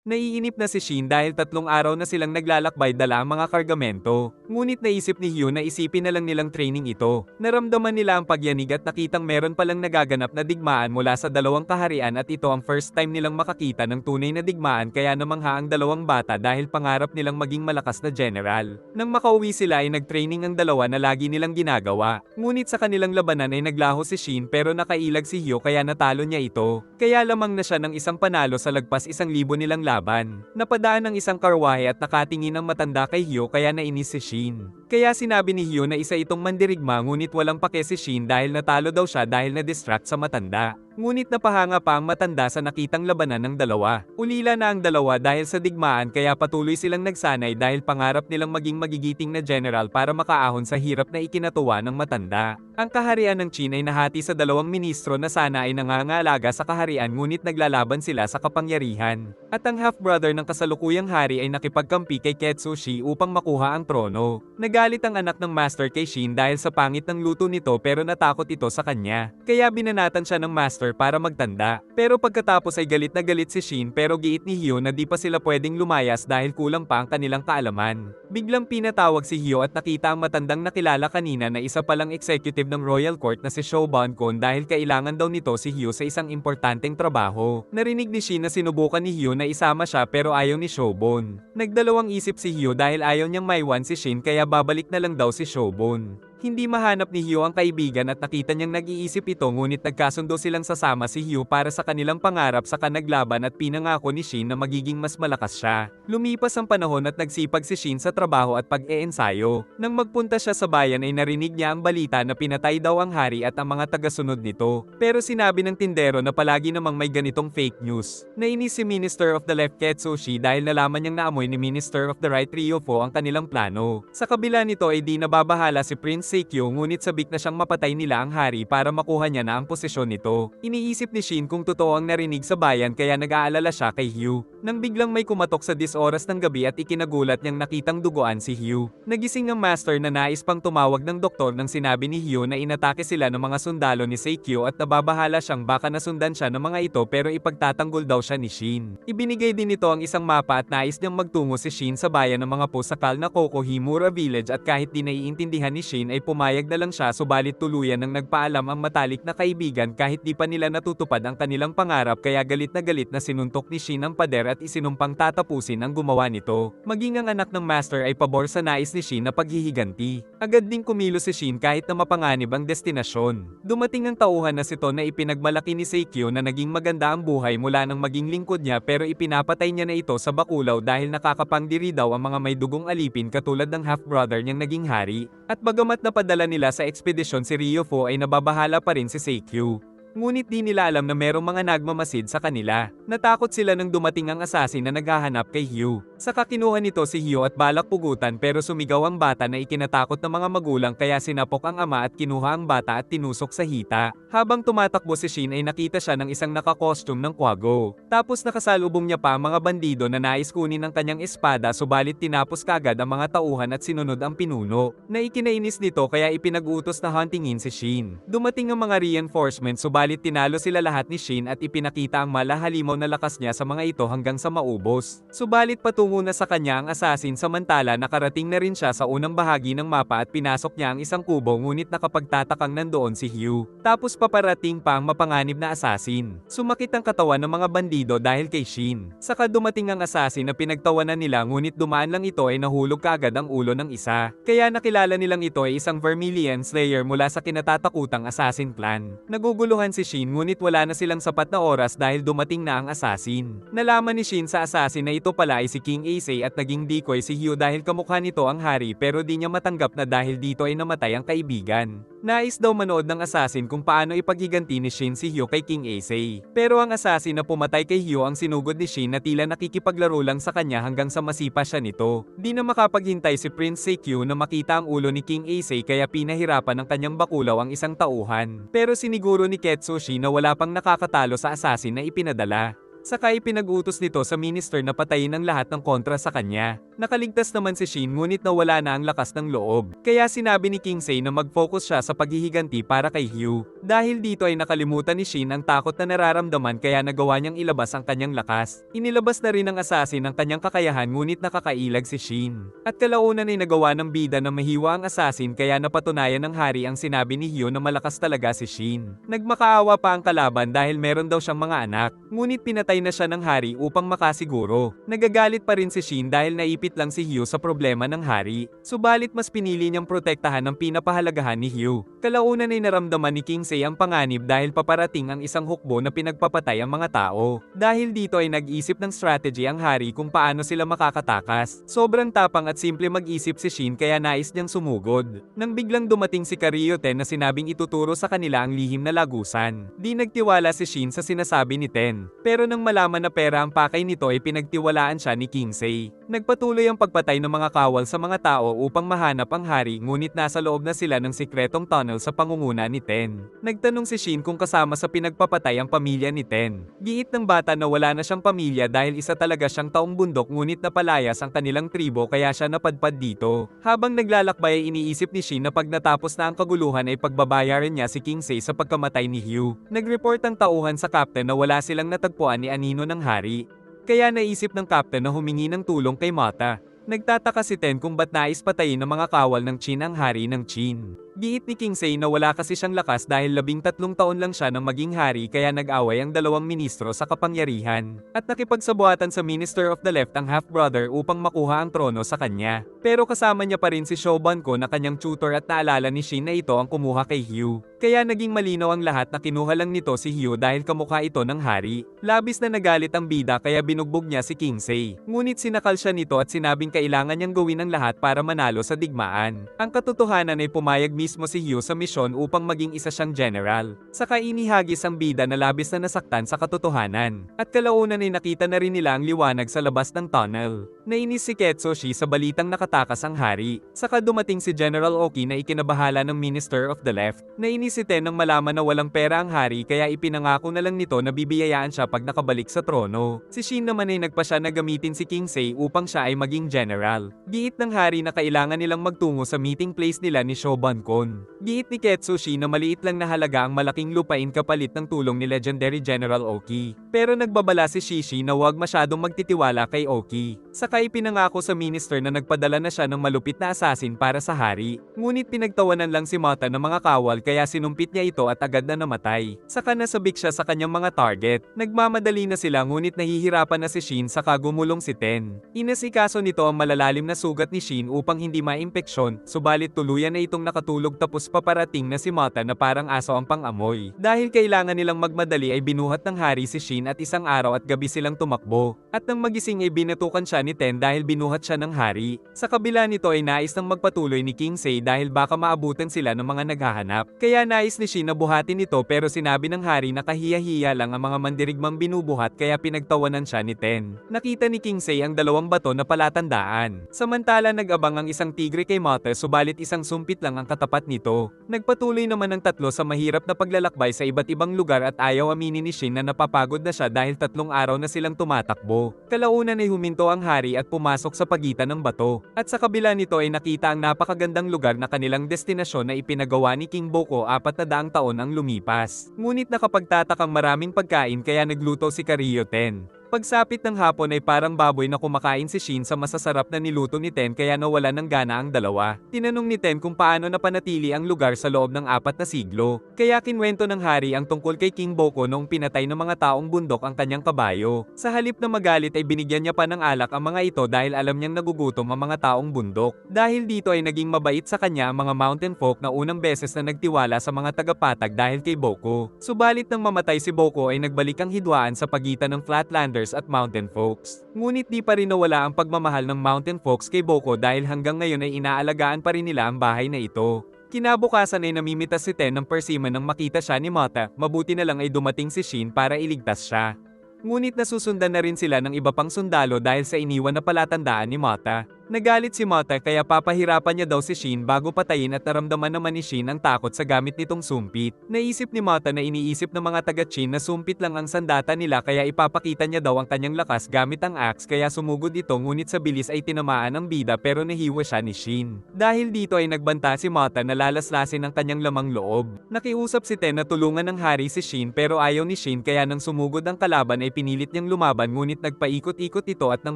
Naiinip na si Shin dahil 3 araw na silang naglalakbay dala ang mga kargamento. Ngunit naisip ni Hyo na isipin na lang nilang training ito. Naramdaman nila ang pagyanig at nakitang meron palang nagaganap na digmaan mula sa dalawang kaharian at ito ang first time nilang makakita ng tunay na digmaan kaya namangha ang dalawang bata dahil pangarap nilang maging malakas na general. Nang makauwi sila ay nagtraining ang dalawa na lagi nilang ginagawa. Ngunit sa kanilang labanan ay naglaho si Shin pero nakailag si Hyo kaya natalo niya ito. Kaya lamang na siya ng isang panalo sa lagpas 1,000 nilang laban. Napadaan ng isang karwahe at nakatingin ang matanda kay Hyo kaya nainis si Shin. Kaya sinabi ni Hyo na isa itong mandirigma ngunit walang pake si Shin dahil natalo daw siya dahil na-distract sa matanda. Ngunit napahanga pa ang matanda sa nakitang labanan ng dalawa. Ulila na ang dalawa dahil sa digmaan kaya patuloy silang nagsanay dahil pangarap nilang maging magigiting na general para makaahon sa hirap na ikinatuwa ng matanda. Ang kaharian ng Qin ay nahati sa dalawang ministro na sana ay nangangalaga sa kaharian ngunit naglalaban sila sa kapangyarihan. At ang half-brother ng kasalukuyang hari ay nakipagkampi kay Ketsushi upang makuha ang trono. Nagalit ang anak ng master kay Shin dahil sa pangit ng luto nito pero natakot ito sa kanya. Kaya binanatan siya ng master para magtanda. Pero pagkatapos ay galit na galit si Shin pero giit ni Hyo na di pa sila pwedeng lumayas dahil kulang pa ang kanilang kaalaman. Biglang pinatawag si Hyo at nakita ang matandang nakilala kanina na isa palang executive ng Royal Court na si Shoban Kon dahil kailangan daw nito si Hyo sa isang importanteng trabaho. Narinig ni Shin na sinubukan ni Hyo na isama siya pero ayaw ni Shobon. Nagdalawang isip si Hyo dahil ayaw niyang maiwan si Shin kaya babalik na lang daw si Shobon. Hindi mahanap ni Hyo ang kaibigan at nakita niyang nag-iisip ito ngunit nagkasundo silang sasama si Hyo para sa kanilang pangarap sa kanaglaban at pinangako ni Shin na magiging mas malakas siya. Lumipas ang panahon at nagsipag si Shin sa trabaho at pag-eensayo. Nang magpunta siya sa bayan ay narinig niya ang balita na pinatay daw ang hari at ang mga tagasunod nito. Pero sinabi ng tindero na palagi namang may ganitong fake news. Nainis si Minister of the Left Ketsushi dahil nalaman niyang naamoy ni Minister of the Right Ryofo ang kanilang plano. Sa kabila nito ay di nababahala si Prince Seikyo ngunit sabik na siyang mapatay nila ang hari para makuha niya na ang posisyon nito. Iniisip ni Shin kung totoo ang narinig sa bayan kaya nag-aalala siya kay Hyo. Nang biglang may kumatok sa 10 oras ng gabi at ikinagulat niyang nakitang duguan si Hyo. Nagising ang master na nais pang tumawag ng doktor nang sinabi ni Hyo na inatake sila ng mga sundalo ni Seikyo at nababahala siyang baka nasundan siya ng mga ito pero ipagtatanggol daw siya ni Shin. Ibinigay din nito ang isang mapa at nais niyang magtungo si Shin sa bayan ng mga pusakal na Kokohimura Village at kahit di naiintindihan ni Shin ay pumayag na lang siya subalit tuluyan nang nagpaalam ang matalik na kaibigan kahit di pa nila natutupad ang kanilang pangarap kaya galit na sinuntok ni Shin ang pader at isinumpang tatapusin ang gumawa nito. Maging ang anak ng master ay pabor sa nais ni Shin na paghihiganti. Agad ding kumilos si Shin kahit na mapanganib ang destinasyon. Dumating ang tauhan na sito na ipinagmalaki ni Seikyo na naging maganda ang buhay mula nang maging lingkod niya pero ipinapatay niya na ito sa bakulaw dahil nakakapangdiri daw ang mga may dugong alipin katulad ng half-brother niyang naging hari. At bagamat napadala nila sa ekspedisyon si Ryofo ay nababahala pa rin si Seikyo. Ngunit di nila alam na merong mga nagmamasid sa kanila. Natakot sila nang dumating ang assassin na naghahanap kay Hyo. Saka kinuha nito si Hyo at balak pugutan pero sumigaw ang bata na ikinatakot ng mga magulang kaya sinapok ang ama at kinuha ang bata at tinusok sa hita. Habang tumatakbo si Shin ay nakita siya ng isang nakakostume ng kwago. Tapos nakasalubong niya pa ang mga bandido na nais kunin ang kanyang espada subalit tinapos kagad ang mga tauhan at sinunod ang pinuno. Naikinainis nito kaya ipinag-utos na huntingin si Shin. Dumating ang mga reinforcements subalit tinalo sila lahat ni Shin at ipinakita ang malahalimaw na lakas niya sa mga ito hanggang sa maubos. Subalit patungo na sa kanya ang assassin samantala nakarating na rin siya sa unang bahagi ng mapa at pinasok niya ang isang kubo ngunit nakapagtatakang nandoon si Hyo. Tapos paparating pa ang mapanganib na assassin. Sumakit ang katawan ng mga bandido dahil kay Shin. Saka dumating ang assassin na pinagtawanan nila ngunit dumaan lang ito ay nahulog kaagad ang ulo ng isa. Kaya nakilala nilang ito ay isang Vermilion Slayer mula sa kinatatakutang assassin clan. Naguguluhan si Shin ngunit wala na silang sapat na oras dahil dumating na ang assassin. Nalaman ni Shin sa assassin na ito pala ay si King Issei at naging decoy si Hyo dahil kamukha nito ang hari pero di niya matanggap na dahil dito ay namatay ang kaibigan. Nais daw manood ng assassin kung paano ipaghiganti ni Shin si Hyo kay King Issei. Pero ang assassin na pumatay kay Hyo ang sinugod ni Shin na tila nakikipaglaro lang sa kanya hanggang sa masipa siya nito. Di na makapaghintay si Prince Seikyo na makita ang ulo ni King Issei kaya pinahirapan ng kanyang bakulaw ang isang tauhan. Pero siniguro ni Ketsushi na wala pang nakakatalo sa assassin na ipinadala. Saka ipinag-utos nito sa minister na patayin ang lahat ng kontra sa kanya. Nakaligtas naman si Shin ngunit nawala na ang lakas ng loob. Kaya sinabi ni Kingsei na mag-focus siya sa paghihiganti para kay Hugh. Dahil dito ay nakalimutan ni Shin ang takot na nararamdaman kaya nagawa niyang ilabas ang kanyang lakas. Inilabas na rin ng assassin ang kanyang kakayahan ngunit nakakailag si Shin. At kalaunan ay nagawa ng bida na mahiwa ang assassin kaya napatunayan ng hari ang sinabi ni Hugh na malakas talaga si Shin. Nagmakaawa pa ang kalaban dahil meron daw siyang mga anak. Ngunit pinatay na siya ng hari upang makasiguro. Nagagalit pa rin si Shin dahil naipit lang si Hugh sa problema ng hari. Subalit mas pinili niyang protektahan ang pinapahalagahan ni Hugh. Kalaunan ay naramdaman ni Kingsei ang panganib dahil paparating ang isang hukbo na pinagpapatay ang mga tao. Dahil dito ay nag-isip ng strategy ang hari kung paano sila makakatakas. Sobrang tapang at simple mag-isip si Shin kaya nais niyang sumugod. Nang biglang dumating si Karyo-ten na sinabing ituturo sa kanila ang lihim na lagusan. Di nagtiwala si Shin sa sinasabi ni Ten. Pero nang malaman na pera ang pakay nito ay pinagtiwalaan siya ni Kingsei. Nagpatuloy ang pagpatay ng mga kawal sa mga tao upang mahanap ang hari ngunit nasa loob na sila ng sikretong tunnel sa pangunguna ni Ten. Nagtanong si Shin kung kasama sa pinagpapatay ang pamilya ni Ten. Giit ng bata na wala na siyang pamilya dahil isa talaga siyang taong bundok ngunit napalayas ang kanilang tribo kaya siya napadpad dito. Habang naglalakbay ay iniisip ni Shin na pag natapos na ang kaguluhan ay pagbabayaran niya si Kingsei sa pagkamatay ni Hugh. Nag-report ang tauhan sa captain na wala silang natagpuan ni Anino ng hari. Kaya naisip ng captain na humingi ng tulong kay Mata. Nagtataka si Ten kung ba't nais patayin ng mga kawal ng Qin ang hari ng Qin. Giit ni Kingsei na wala kasi siyang lakas dahil 13 taon lang siya nang maging hari kaya nag-away ang dalawang ministro sa kapangyarihan. At nakipagsabuatan sa Minister of the Left ang half-brother upang makuha ang trono sa kanya. Pero kasama niya pa rin si Shobanko na kanyang tutor at naalala ni Shin na ito ang kumuha kay Hugh. Kaya naging malinaw ang lahat na kinuha lang nito si Hugh dahil kamukha ito ng hari. Labis na nagalit ang bida kaya binugbog niya si Kingsei. Ngunit sinakal siya nito at sinabing kailangan niyang gawin ang lahat para manalo sa digmaan. Ang katotohanan ay pumayag mismo si Hugh sa misyon upang maging isa siyang general. Saka inihagis ang bida na labis na nasaktan sa katotohanan. At kalaunan ay nakita na rin nila ang liwanag sa labas ng tunnel. Nainis si Ketsushi sa balitang nakatakas ang hari. Saka dumating si General Oki na ikinabahala ng Minister of the Left. Nainis si Ten nang malaman na walang pera ang hari kaya ipinangako na lang nito na bibiyayaan siya pag nakabalik sa trono. Si Shin naman ay nagpasya na gamitin si Kingsei upang siya ay maging general. Giit ng hari na kailangan nilang magtungo sa meeting place nila ni Shobankon. Giit ni Ketsushi na maliit lang na halaga ang malaking lupain kapalit ng tulong ni Legendary General Oki. Pero nagbabala si Shishi na huwag masyadong magtitiwala kay Oki. Saka ipinangako sa minister na nagpadala na siya ng malupit na assassin para sa hari. Ngunit pinagtawanan lang si Mata ng mga kawal kaya sinumpit niya ito at agad na namatay. Saka nasabik siya sa kanyang mga target. Nagmamadali na sila ngunit nahihirapan na si Shin saka gumulong si Ten. Inasikaso nito ang malalalim na sugat ni Shin upang hindi maimpeksyon, subalit tuluyan na itong nakatulog tapos paparating na si Mata na parang aso ang pang-amoy. Dahil kailangan nilang magmadali ay binuhat ng hari si Shin at isang araw at gabi silang tumakbo. At nang magising ay binatukan siya ni Ten dahil binuhat siya ng hari. Sa kabila nito ay nais nang magpatuloy ni Kingsei dahil baka maabutan sila ng mga naghahanap. Kaya nais ni Shin na buhatin ito pero sinabi ng hari na kahiya-hiya lang ang mga mandirigmang binubuhat kaya pinagtawanan siya ni Ten. Nakita ni Kingsei ang dalawang bato na palatandaan. Samantala nag-abang ang isang tigre kay Mata subalit isang sumpit lang ang katapat nito. Nagpatuloy naman ang tatlo sa mahirap na paglalakbay sa iba't ibang lugar at ayaw aminin ni Shin na napapagod na siya dahil 3 araw na silang tumatakbo. Kalaunan ay huminto ang hari at pumasok sa pagitan ng bato. At sa kabila nito ay nakita ang napakagandang lugar na kanilang destinasyon na ipinagawa ni King Boko 400 taon ang lumipas. Ngunit nakapagtatakang maraming pagkain kaya nagluto si Karyo-ten. Pagsapit ng hapon ay parang baboy na kumakain si Shin sa masasarap na niluto ni Ten kaya nawala ng gana ang dalawa. Tinanong ni Ten kung paano napanatili ang lugar sa loob ng 4 na siglo. Kaya kinwento ng hari ang tungkol kay King Boko noong pinatay ng mga taong bundok ang kanyang kabayo. Sa halip na magalit ay binigyan niya pa ng alak ang mga ito dahil alam niyang nagugutom ang mga taong bundok. Dahil dito ay naging mabait sa kanya ang mga mountain folk na unang beses na nagtiwala sa mga tagapatag dahil kay Boko. Subalit nang mamatay si Boko ay nagbalik ang hidwaan sa pagitan ng Flatlanders at Mountain Folks. Ngunit di pa rin nawala ang pagmamahal ng Mountain Folks kay Boko dahil hanggang ngayon ay inaalagaan pa rin nila ang bahay na ito. Kinabukasan ay namimitas si Ten ng persimmon nang makita siya ni Mata, mabuti na lang ay dumating si Shin para iligtas siya. Ngunit nasusundan na rin sila ng iba pang sundalo dahil sa iniwan na palatandaan ni Mata. Nagalit si Mata kaya papahirapan niya daw si Shin bago patayin at naramdaman naman ni Shin ang takot sa gamit nitong sumpit. Naisip ni Mata na iniisip ng mga taga-Chin na sumpit lang ang sandata nila kaya ipapakita niya daw ang kanyang lakas gamit ang axe kaya sumugod ito ngunit sa bilis ay tinamaan ang bida pero nahiwa siya ni Shin. Dahil dito ay nagbanta si Mata na lalaslasin ang kanyang lamang loob. Nakiusap si Ten na tulungan ng hari si Shin pero ayaw ni Shin kaya nang sumugod ang kalaban ay pinilit niyang lumaban ngunit nagpaikot-ikot ito at nang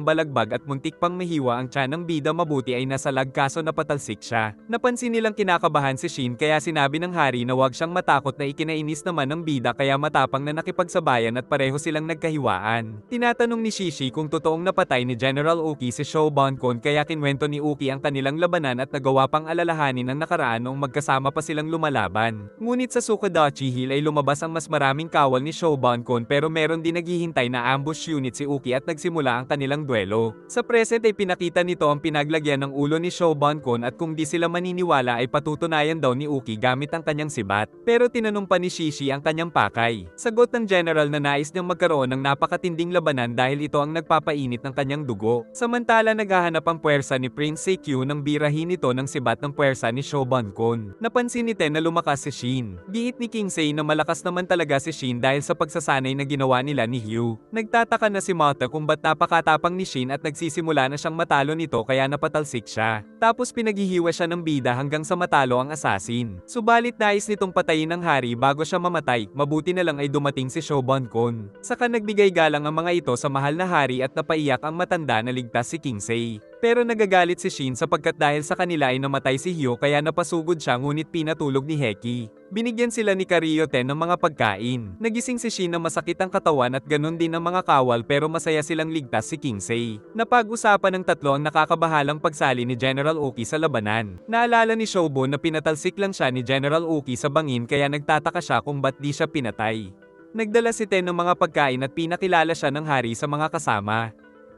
balagbag at muntik pang mahiwa ang tiyan ng bida mabuti ay nasa lag kaso napatalsik siya. Napansin nilang kinakabahan si Shin kaya sinabi ng hari na huwag siyang matakot na ikinainis naman ng bida kaya matapang na nakipagsabayan at pareho silang nagkahiwaan. Tinatanong ni Shishi kung totoong napatay ni General Uki si Shou Bankon kaya kinwento ni Uki ang kanilang labanan at nagawa pang alalahanin ang nakaraan noong magkasama pa silang lumalaban. Ngunit sa Sukadachi Hill ay lumabas ang mas maraming kawal ni Shou Bankon pero meron din naghihintay na ambush unit si Uki at nagsimula ang kanilang duelo. Sa present ay pinakita nito ang pinaglagyan ng ulo ni Shou Bankon at kung di sila maniniwala ay patutunayan daw ni Uki gamit ang kanyang sibat. Pero tinanong pa ni Shishi ang kanyang pakay. Sagot ng general na nais niyang magkaroon ng napakatinding labanan dahil ito ang nagpapainit ng kanyang dugo. Samantala naghahanap ang puwersa ni Prince Seikyu nang birahin ito ng sibat ng puwersa ni Shou Bankon. Napansin ni Ten na lumakas si Shin. Giit ni Kingsei na malakas naman talaga si Shin dahil sa pagsasanay na ginawa nila ni Hugh. Nagtataka na si Mata kung ba't napakatapang ni Shin at nagsisimula na siyang matalo nito kaya napatalsik siya. Tapos pinaghihiwa siya ng bida hanggang sa matalo ang assassin. Subalit nais nitong patayin ng hari bago siya mamatay, mabuti na lang ay dumating si Shou Bankon. Saka nagbigay galang ang mga ito sa mahal na hari at napaiyak ang matanda na ligtas si Kingsei. Pero nagagalit si Shin sapagkat dahil sa kanila ay namatay si Hyo kaya napasugod siya ngunit pinatulog ni Heki. Binigyan sila ni Karyote ng mga pagkain. Nagising si Shin na masakit ang katawan at ganun din ang mga kawal pero masaya silang ligtas si Kingsei. Napag-usapan ng tatlo ang nakakabahalang pagsali ni General Uki sa labanan. Naalala ni Shobo na pinatalsik lang siya ni General Uki sa bangin kaya nagtataka siya kung ba't di siya pinatay. Nagdala si Ten ng mga pagkain at pinakilala siya ng hari sa mga kasama.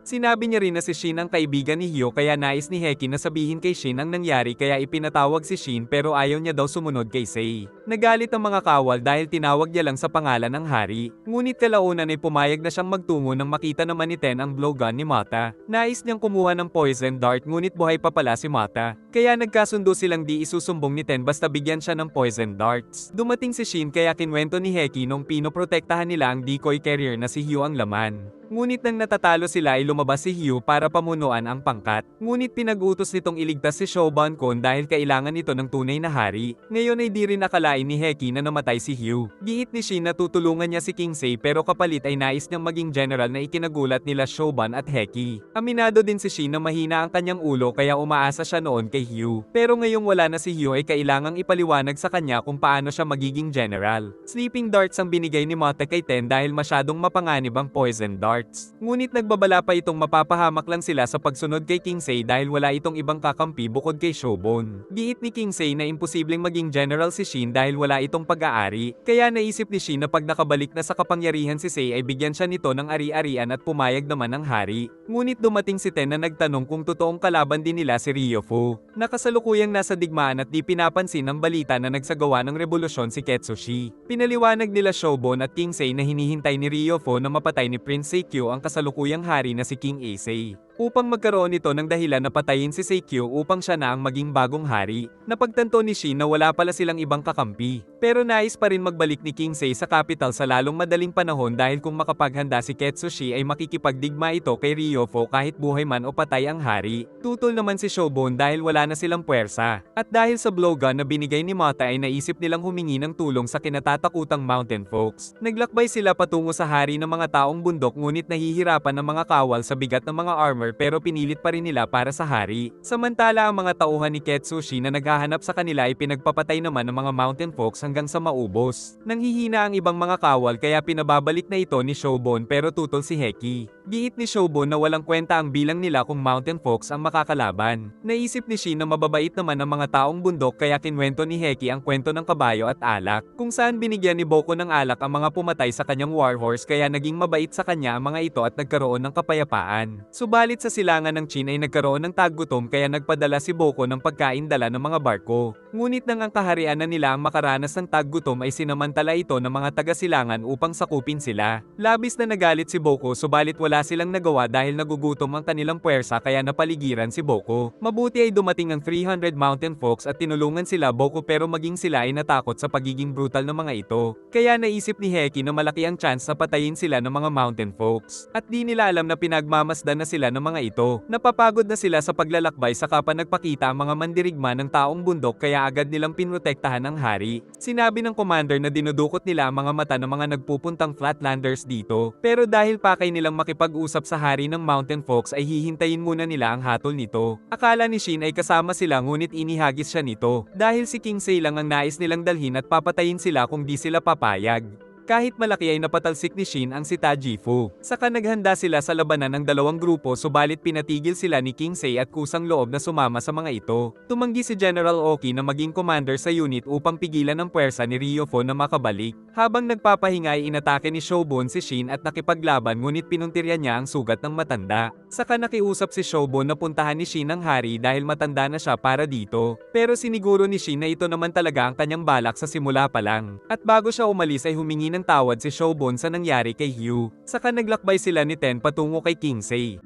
Sinabi niya rin na si Shin ang kaibigan ni Hyo kaya nais ni Heki na sabihin kay Shin ang nangyari kaya ipinatawag si Shin pero ayaw niya daw sumunod kay Sei. Nagalit ang mga kawal dahil tinawag niya lang sa pangalan ng hari. Ngunit kalaunan ay pumayag na siyang magtungo nang makita naman ni Ten ang blowgun ni Mata. Nais niyang kumuha ng poison dart ngunit buhay pa pala si Mata. Kaya nagkasundo silang di isusumbong ni Ten basta bigyan siya ng poison darts. Dumating si Shin kaya kinwento ni Heki nung pinoprotektahan nila ang decoy carrier na si Hyo ang laman. Ngunit nang natatalo sila ay lumabas si Hyo para pamunuan ang pangkat. Ngunit pinag-utos nitong iligtas si Shou Bankon dahil kailangan nito ng tunay na hari. Ngayon ay di rin akalain ni Heki na namatay si Hyo. Giit ni Shin na tutulungan niya si Kingsei pero kapalit ay nais niyang maging general na ikinagulat nila Shoban at Heki. Aminado din si Shin na mahina ang kanyang ulo kaya umaasa siya noon kay Hyo. Pero ngayong wala na si Hyo ay kailangang ipaliwanag sa kanya kung paano siya magiging general. Sleeping darts ang binigay ni Mata kay Ten dahil masyadong mapanganib ang poison dart. Ngunit nagbabala pa itong mapapahamak lang sila sa pagsunod kay Kingsei dahil wala itong ibang kakampi bukod kay Shobon. Giit ni Kingsei na imposibleng maging general si Shin dahil wala itong pag-aari, kaya naisip ni Shin na pag nakabalik na sa kapangyarihan si Sei ay bigyan siya nito ng ari-arian at pumayag naman ang hari. Ngunit dumating si Ten na nagtanong kung totoong kalaban din nila si Ryofo. Nakasalukuyang nasa digmaan at di pinapansin ang balita na nagsagawa ng revolusyon si Ketsushi. Pinaliwanag nila Shobon at Kingsei na hinihintay ni Ryofo na mapatay ni Prince Seikyu ang kasalukuyang hari na si King Issei. Upang magkaroon ito ng dahilan na patayin si Seikyu upang siya na ang maging bagong hari. Napagtanto ni Shin na wala pala silang ibang kakampi. Pero nais pa rin magbalik ni Kingsei sa capital sa lalong madaling panahon dahil kung makapaghanda si Ketsushi ay makikipagdigma ito kay Ryofo kahit buhay man o patay ang hari. Tutol naman si Shobon dahil wala na silang puwersa. At dahil sa blowgun na binigay ni Mata ay naisip nilang humingi ng tulong sa kinatatakutang mountain folks. Naglakbay sila patungo sa hari ng mga taong bundok ngunit nahihirapan ng mga kawal sa bigat ng mga armor pero pinilit pa rin nila para sa hari. Samantala ang mga tauhan ni Ketsushi na naghahanap sa kanila ay pinagpapatay naman ng mga mountain folks hanggang sa maubos. Nanghihina ang ibang mga kawal kaya pinababalik na ito ni Shobon pero tutol si Heki. Giit ni Shobon na walang kwenta ang bilang nila kung mountain folks ang makakalaban. Naisip ni Shin na mababait naman ang mga taong bundok kaya kinwento ni Heki ang kwento ng kabayo at alak. Kung saan binigyan ni Boko ng alak ang mga pumatay sa kanyang warhorse kaya naging mabait sa kanya ang mga ito at nagkaroon ng kapayapaan. Subalit sa silangan ng Chin ay nagkaroon ng taggutom kaya nagpadala si Boko ng pagkain dala ng mga barko. Ngunit nang ang kaharian na nila ang makaranas ng taggutom ay sinamantala ito ng mga taga-silangan upang sakupin sila. Labis na nagalit si Boko subalit wala silang nagawa dahil nagugutom ang kanilang puwersa kaya napaligiran si Boko. Mabuti ay dumating ang 300 mountain folks at tinulungan sila Boko pero maging sila ay natakot sa pagiging brutal ng mga ito. Kaya naisip ni Heki na malaki ang chance na patayin sila ng mga mountain folks. At di nila alam na pinagmamasdan na sila ng mga ito. Napapagod na sila sa paglalakbay saka pa nagpakita ang mga mandirigma ng taong bundok kaya agad nilang pinrotektahan ang hari. Sinabi ng commander na dinudukot nila ang mga mata ng mga nagpupuntang flatlanders dito. Pero dahil pakay nilang makipag-usap sa hari ng mountain folks ay hihintayin muna nila ang hatol nito. Akala ni Shin ay kasama sila ngunit inihagis siya nito. Dahil si Kingsei lang ang nais nilang dalhin at papatayin sila kung di sila papayag. Kahit malaki ay napatalsik ni Shin ang si Tajifu. Saka naghanda sila sa labanan ng dalawang grupo subalit pinatigil sila ni Kingsei at kusang loob na sumama sa mga ito. Tumanggi si General Oki na maging commander sa unit upang pigilan ang puwersa ni Ryofo na makabalik. Habang nagpapahinga ay inatake ni Shobun si Shin at nakipaglaban ngunit pinuntiryan niya ang sugat ng matanda. Saka nakiusap si Shobun na puntahan ni Shin ang hari dahil matanda na siya para dito. Pero siniguro ni Shin na ito naman talaga ang kanyang balak sa simula pa lang. At bago siya umalis ay humingi ng tawad si Shobun sa nangyari kay Hugh. Saka naglakbay sila ni Ten patungo kay Kingsei.